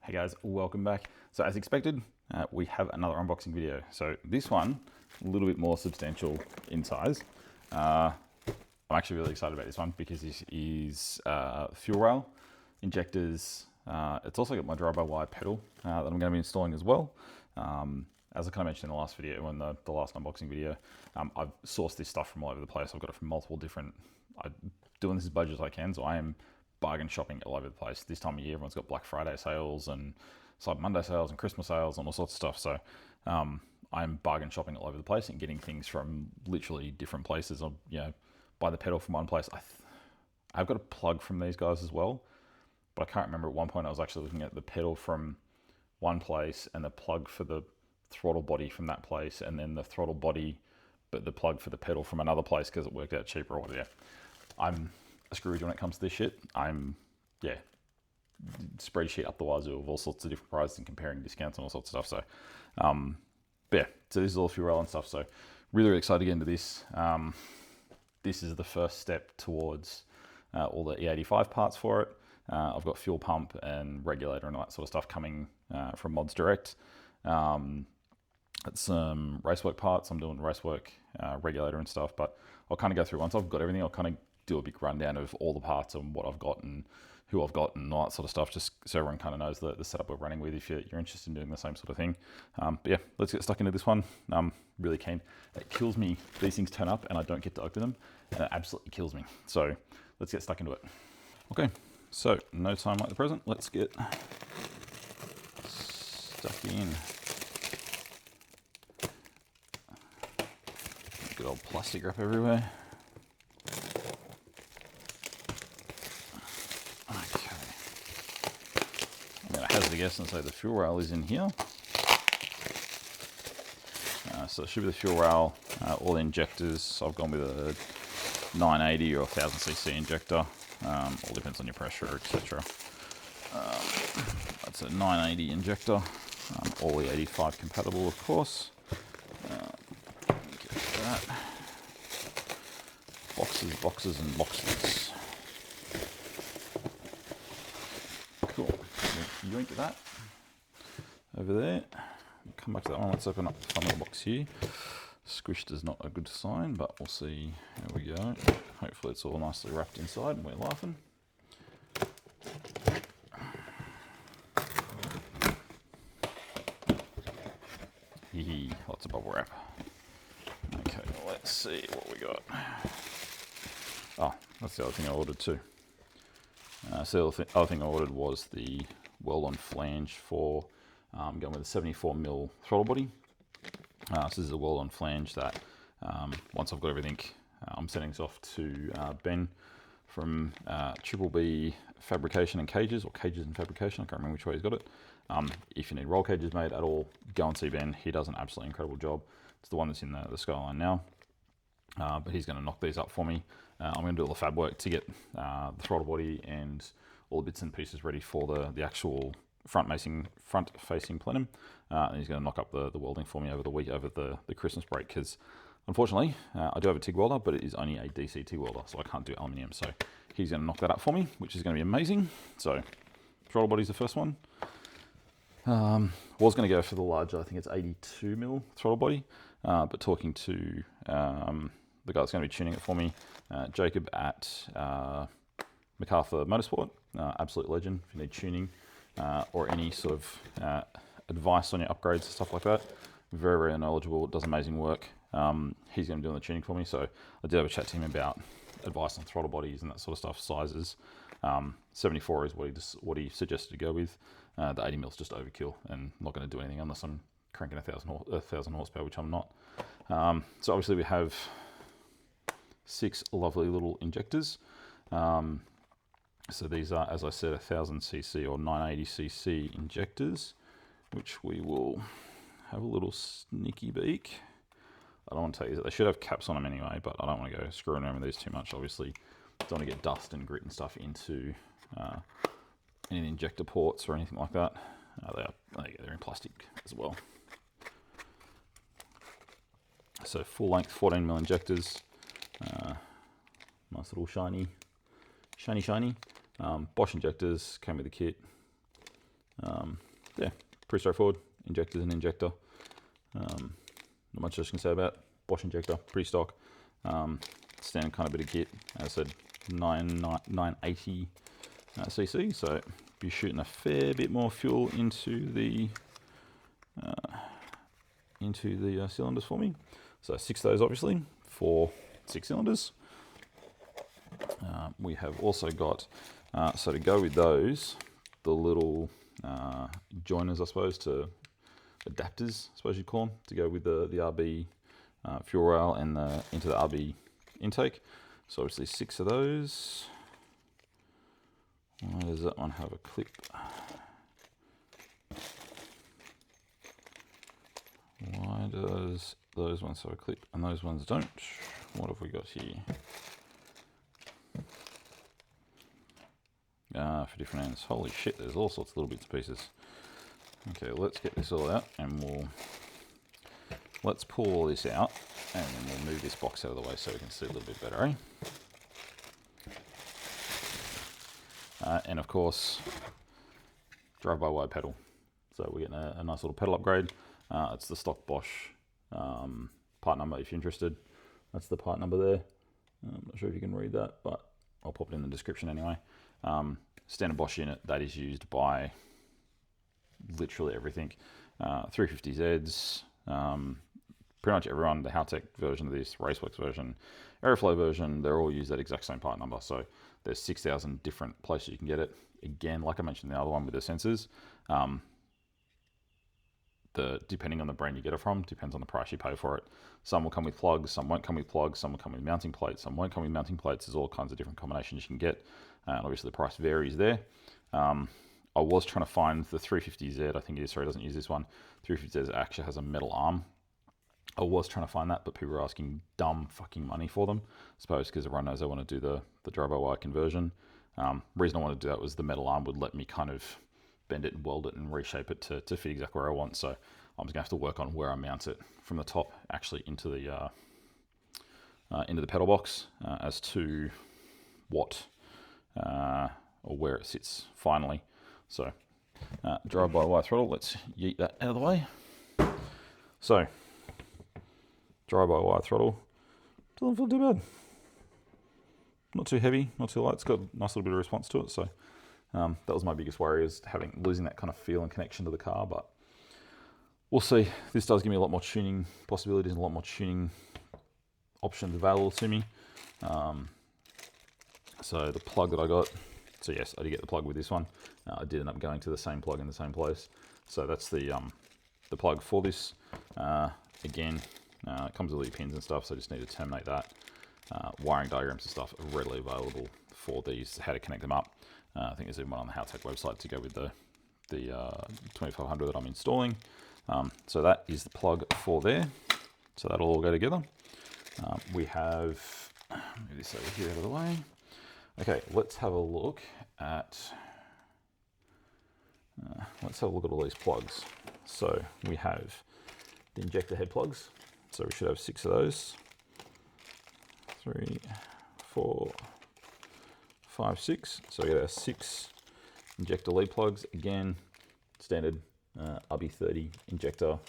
Hey guys, welcome back. So as expected, we have another unboxing video. So this one, a little bit more substantial in size. I'm actually really excited about this one because this is fuel rail, injectors. It's also got my drive-by-wire pedal that I'm going to be installing as well. As I kind of mentioned in the last video, in the last unboxing video, I've sourced this stuff from all over the place. I've got it from multiple different, I'm doing this as budget as I can, so I am bargain shopping all over the place. This time of year, everyone's got Black Friday sales and Cyber Monday sales and Christmas sales and all sorts of stuff. So I'm bargain shopping all over the place and getting things from literally different places. I'll, buy the pedal from one place. I've got a plug from these guys as well, but I can't remember. At one point I was actually looking at the pedal from one place and the plug for the throttle body from that place, and then the throttle body but the plug for the pedal from another place because it worked out cheaper or whatever. I'm a Scrooge when it comes to this shit. Spreadsheet up the wazoo of all sorts of different prices and comparing discounts and all sorts of stuff. So so this is all fuel rail and stuff. So really, really excited to get into this. This is the first step towards all the E85 parts for it. I've got fuel pump and regulator and all that sort of stuff coming from Mods Direct. It's some racework parts. I'm doing racework, regulator and stuff, but I'll kind of go through once I've got everything. I'll kind of do a big rundown of all the parts and what I've got and who I've got and all that sort of stuff, just so everyone kind of knows the setup we're running with if you're interested in doing the same sort of thing. But yeah, let's get stuck into this one. I'm really keen. It kills me, these things turn up and I don't get to open them, and it absolutely kills me. So let's get stuck into it. Okay, so no time like the present. Let's get stuck in. Good old plastic wrap everywhere. Hazard a guess and say the fuel rail is in here. So it should be the fuel rail, all the injectors. So I've gone with a 980 or 1000cc injector. All depends on your pressure, etc. That's a 980 injector. All E85 compatible, of course. Get that. Boxes and boxes. Cool. Yoink that over there. Come back to that one. Let's open up the fun little box here. Squished is not a good sign, but we'll see how we go. Hopefully it's all nicely wrapped inside and we're laughing. Hee, lots of bubble wrap. Okay, let's see what we got. Oh, that's the other thing I ordered too. So the other thing I ordered was the weld-on flange for going with a 74mm throttle body. So this is a weld-on flange that once I've got everything, I'm sending this off to Ben from Triple B Fabrication and Cages, or Cages and Fabrication. I can't remember which way he's got it. If you need roll cages made at all, go and see Ben. He does an absolutely incredible job. It's the one that's in the Skyline now. But he's going to knock these up for me. I'm going to do all the fab work to get the throttle body and all the bits and pieces ready for the actual front-facing plenum. And he's going to knock up the welding for me over the week, over the Christmas break, because unfortunately I do have a TIG welder, but it is only a DC TIG welder, so I can't do aluminium. So he's going to knock that up for me, which is going to be amazing. So throttle body's the first one. Was going to go for the larger, I think it's 82mm throttle body, but talking to the guy that's going to be tuning it for me, Jacob at MacArthur Motorsport, absolute legend. If you need tuning or any sort of advice on your upgrades and stuff like that, very, very knowledgeable, does amazing work. He's going to be doing the tuning for me, so I did have a chat to him about advice on throttle bodies and that sort of stuff, sizes. 74 is what he suggested to go with. The 80mm is just overkill and not going to do anything unless I'm cranking 1,000 horsepower, which I'm not. So obviously we have 6 lovely little injectors. So these are, as I said, 1000cc or 980cc injectors, which we will have a little sneaky beak. I don't want to tell you that they should have caps on them anyway, but I don't want to go screwing around with these too much. Obviously, don't want to get dust and grit and stuff into any of the injector ports or anything like that. They're in plastic as well. So full length 14mm injectors. Nice little shiny. Bosch injectors came with the kit. Yeah, pretty straightforward. Injectors and injector. Not much else I can say about it. Bosch injector, pretty stock. Standard kind of bit of kit. As I said, 980 cc, so be shooting a fair bit more fuel into the cylinders for me. So 6 of those, obviously, for 6 cylinders. We have also got, so to go with those, the little joiners, I suppose, to adapters, I suppose you'd call them, to go with the RB fuel rail and into the RB intake. So obviously 6 of those. Why does that one have a clip? Why does those ones have a clip and those ones don't? What have we got here? For different ends. Holy shit, there's all sorts of little bits and pieces. Okay, let's get this all out and let's pull all this out and then we'll move this box out of the way so we can see a little bit better, eh? And of course, drive-by-wire pedal. So we're getting a nice little pedal upgrade. It's the stock Bosch part number if you're interested. That's the part number there. I'm not sure if you can read that, but I'll pop it in the description anyway. Standard Bosch unit that is used by literally everything. 350Zs, pretty much everyone, the Haltech version of this, Raceworks version, Aeroflow version, they're all use that exact same part number. So there's 6,000 different places you can get it. Again, like I mentioned, the other one with the sensors, depending on the brand you get it from, depends on the price you pay for it. Some will come with plugs, some won't come with plugs, some will come with mounting plates, some won't come with mounting plates. There's all kinds of different combinations you can get. And obviously the price varies there. I was trying to find the 350Z, I think it is, sorry, it doesn't use this one. 350Z actually has a metal arm. I was trying to find that, but people were asking dumb fucking money for them. I suppose because everyone knows I want to do the drive-by-wire conversion. Reason I wanted to do that was the metal arm would let me kind of bend it and weld it and reshape it to fit exactly where I want. So I'm just gonna have to work on where I mount it from the top actually into the pedal box as to what or where it sits finally. So drive-by-wire throttle, let's yeet that out of the way. So drive-by-wire throttle, doesn't feel too bad. Not too heavy, not too light. It's got a nice little bit of response to it. So that was my biggest worry, is losing that kind of feel and connection to the car. But we'll see. This does give me a lot more tuning possibilities and a lot more tuning options available to me. So the plug that I got, so yes, I did get the plug with this one. I did end up going to the same plug in the same place. So that's the plug for this. Again, it comes with all your pins and stuff, so I just need to terminate that. Wiring diagrams and stuff are readily available for these, how to connect them up. I think there's even one on the Haltech website to go with the 2500 that I'm installing. So that is the plug for there. So that'll all go together. We have, move this over here out of the way. Okay, let's have a look at all these plugs. So we have the injector head plugs. So we should have 6 of those. 3, 4, 5, 6. So we got our 6 injector lead plugs. Again, standard RB30 injector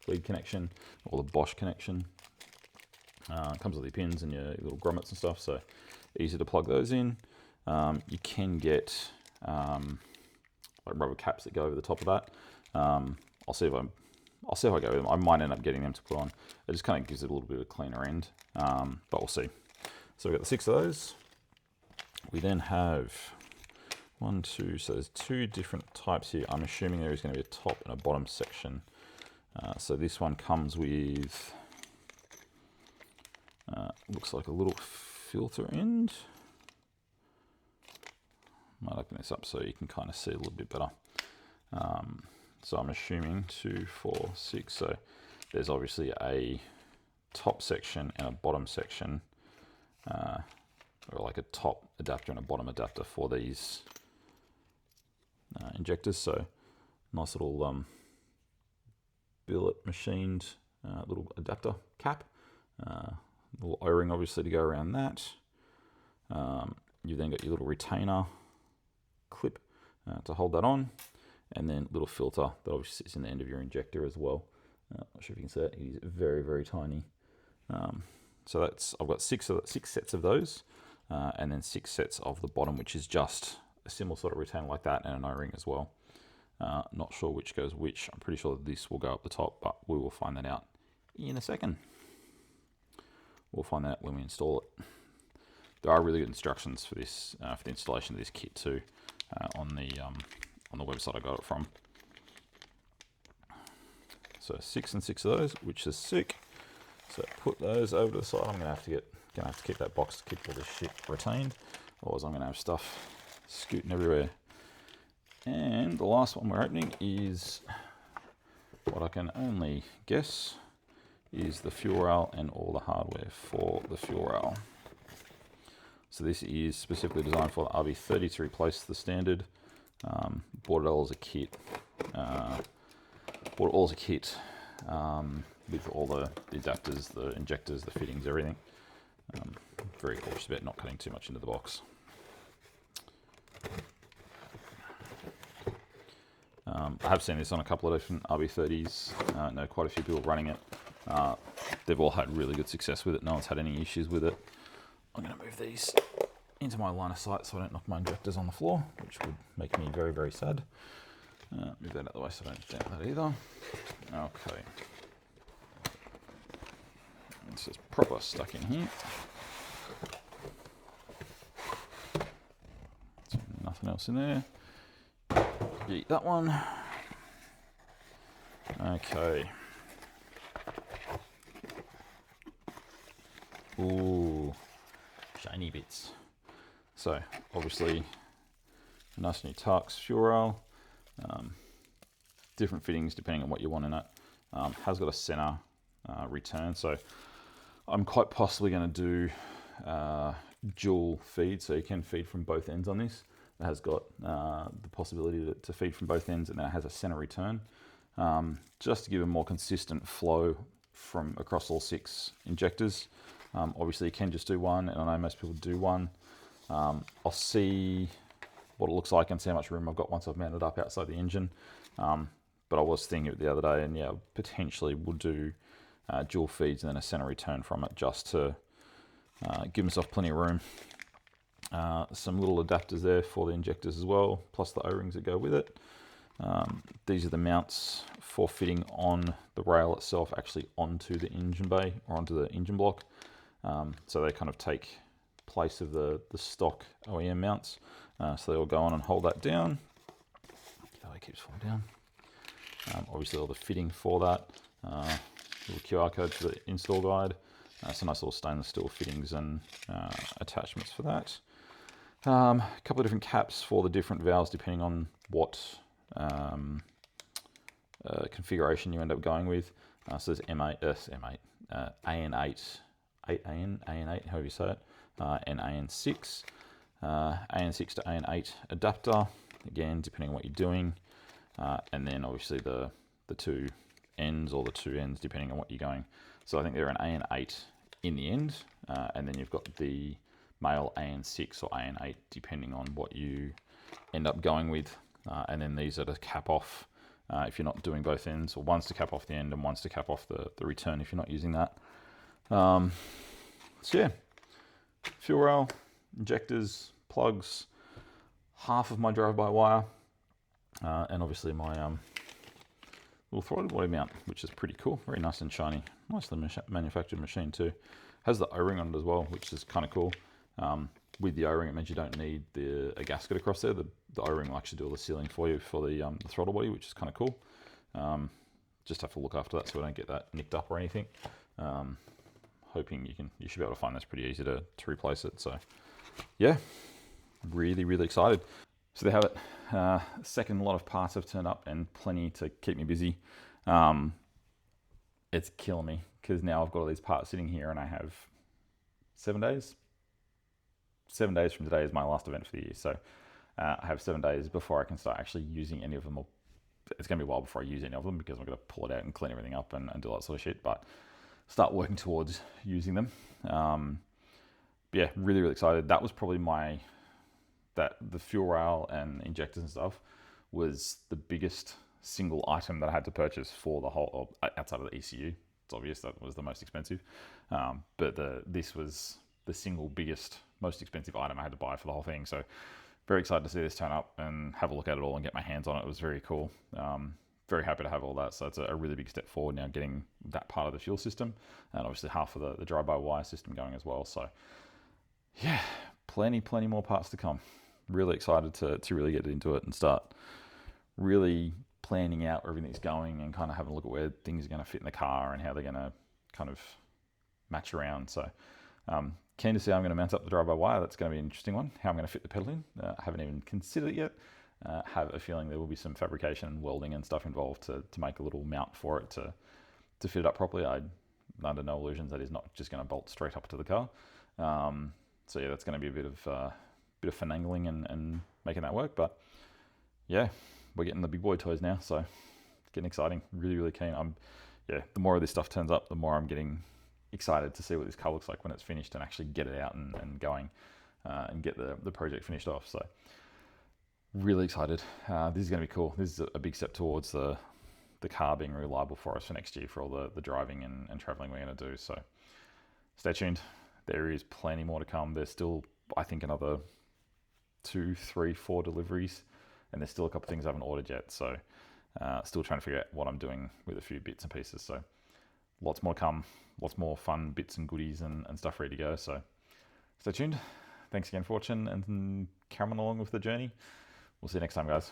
lead connection, or the Bosch connection. It comes with your pins and your little grommets and stuff, so easy to plug those in. You can get like rubber caps that go over the top of that. I'll see if I go with them. I might end up getting them to put on. It just kind of gives it a little bit of a cleaner end, but we'll see. So we've got the 6 of those. We then have 1, 2, so there's 2 different types here. I'm assuming there is going to be a top and a bottom section. So this one comes with, looks like a little filter end. Might open this up so you can kind of see a little bit better. So I'm assuming 2, 4, 6. So there's obviously a top section and a bottom section, or like a top adapter and a bottom adapter for these injectors. So nice little billet machined little adapter cap, little O-ring obviously to go around that. You've then got your little retainer clip to hold that on, and then little filter that obviously sits in the end of your injector as well. Not sure if you can see that. It is very, very tiny. So I've got six sets of those, and then 6 sets of the bottom, which is just a similar sort of retainer like that, and an O-ring as well. Not sure which goes which. I'm pretty sure that this will go up the top, but we will find that out in a second. We'll find that out when we install it. There are really good instructions for this, for the installation of this kit too, on the website I got it from. So 6 and 6 of those, which is sick. So put those over to the side. I'm gonna have to keep that box to keep all this shit retained, otherwise I'm gonna have stuff scooting everywhere. And the last one we're opening is what I can only guess is the fuel rail and all the hardware for the fuel rail. So this is specifically designed for the RB30 to replace the standard. Bought it all as a kit. With all the adapters, the injectors, the fittings, everything. Very cautious about not cutting too much into the box. I have seen this on a couple of different RB30s. I know quite a few people running it. They've all had really good success with it. No one's had any issues with it. I'm going to move these into my line of sight so I don't knock my injectors on the floor, which would make me very, very sad. Move that out of the way so I don't dent that either. Okay. This is proper stuck in here. So nothing else in there. Eat that one. Okay. Ooh, shiny bits. So obviously, nice new Tux fuel rail. Different fittings depending on what you want in it. Has got a center return, so I'm quite possibly going to do dual feed, so you can feed from both ends on this. It has got the possibility to feed from both ends, and then it has a center return, just to give a more consistent flow from across all 6 injectors. Obviously you can just do one, and I know most people do one. I'll see what it looks like and see how much room I've got once I've mounted up outside the engine. But I was thinking of it the other day, and yeah, potentially we'll do dual feeds and then a center return from it, just to give myself plenty of room. Some little adapters there for the injectors as well, plus the O-rings that go with it. These are the mounts for fitting on the rail itself, actually onto the engine bay or onto the engine block. So they kind of take place of the stock OEM mounts. So they all go on and hold that down. Oh, it keeps falling down. Obviously all the fitting for that. Little QR code for the install guide. Some nice little stainless steel fittings and attachments for that. A couple of different caps for the different valves depending on what configuration you end up going with. So there's AN8, AN8, however you say it, and AN6. AN6 to AN8 adapter, again, depending on what you're doing. And then obviously the 2 ends, or the 2 ends, depending on what you're going. So I think they're an AN8 in the end, and then you've got the male AN6 or AN8, depending on what you end up going with. And then these are to cap off if you're not doing both ends, or one's to cap off the end and one's to cap off the return if you're not using that. So yeah, fuel rail, injectors, plugs, half of my drive-by wire, and obviously my little throttle body mount, which is pretty cool, very nice and shiny. Nicely manufactured machine too. Has the O-ring on it as well, which is kind of cool. With the O-ring, it means you don't need a gasket across there. The O-ring will actually do all the sealing for you for the throttle body, which is kind of cool. Just have to look after that so I don't get that nicked up or anything. Hoping you should be able to find this pretty easy to replace it. So yeah, really, really excited. So there you have it. Second lot of parts have turned up, and plenty to keep me busy. It's killing me because now I've got all these parts sitting here, and I have 7 days. 7 days from today is my last event for the year. So I have 7 days before I can start actually using any of them. It's going to be a while before I use any of them because I'm going to pull it out and clean everything up and do all that sort of shit. But start working towards using them. But yeah, really, really excited. That was probably the fuel rail and injectors and stuff was the biggest single item that I had to purchase for the whole, outside of the ECU. It's obvious that was the most expensive, but this was the single biggest, most expensive item I had to buy for the whole thing. So very excited to see this turn up and have a look at it all and get my hands on it. It was very cool. Very happy to have all that. So it's a really big step forward now, getting that part of the fuel system and obviously half of the drive-by-wire system going as well. So yeah, plenty more parts to come. Really excited to really get into it and start really planning out where everything's going and kind of having a look at where things are going to fit in the car and how they're going to kind of match around. So keen to see how I'm going to mount up the drive-by-wire. That's going to be an interesting one. How I'm going to fit the pedal in. I haven't even considered it yet. Have a feeling there will be some fabrication and welding and stuff involved to make a little mount for it to fit it up properly. I'm under no illusions that is not just going to bolt straight up to the car. So yeah, that's going to be a bit of finagling and making that work. But yeah, we're getting the big boy toys now, so it's getting exciting. Really keen. The more of this stuff turns up, the more I'm getting excited to see what this car looks like when it's finished and actually get it out and going and get the project finished off. So really excited. This is going to be cool. This is a big step towards the car being reliable for us for next year for all the driving and traveling we're going to do. So stay tuned. There is plenty more to come. There's still, I think, another 2, 3, 4 deliveries, and there's still a couple things I haven't ordered yet. So still trying to figure out what I'm doing with a few bits and pieces. So lots more to come, lots more fun bits and goodies and stuff ready to go. So stay tuned. Thanks again for watching and carrying along with the journey. We'll see you next time, guys.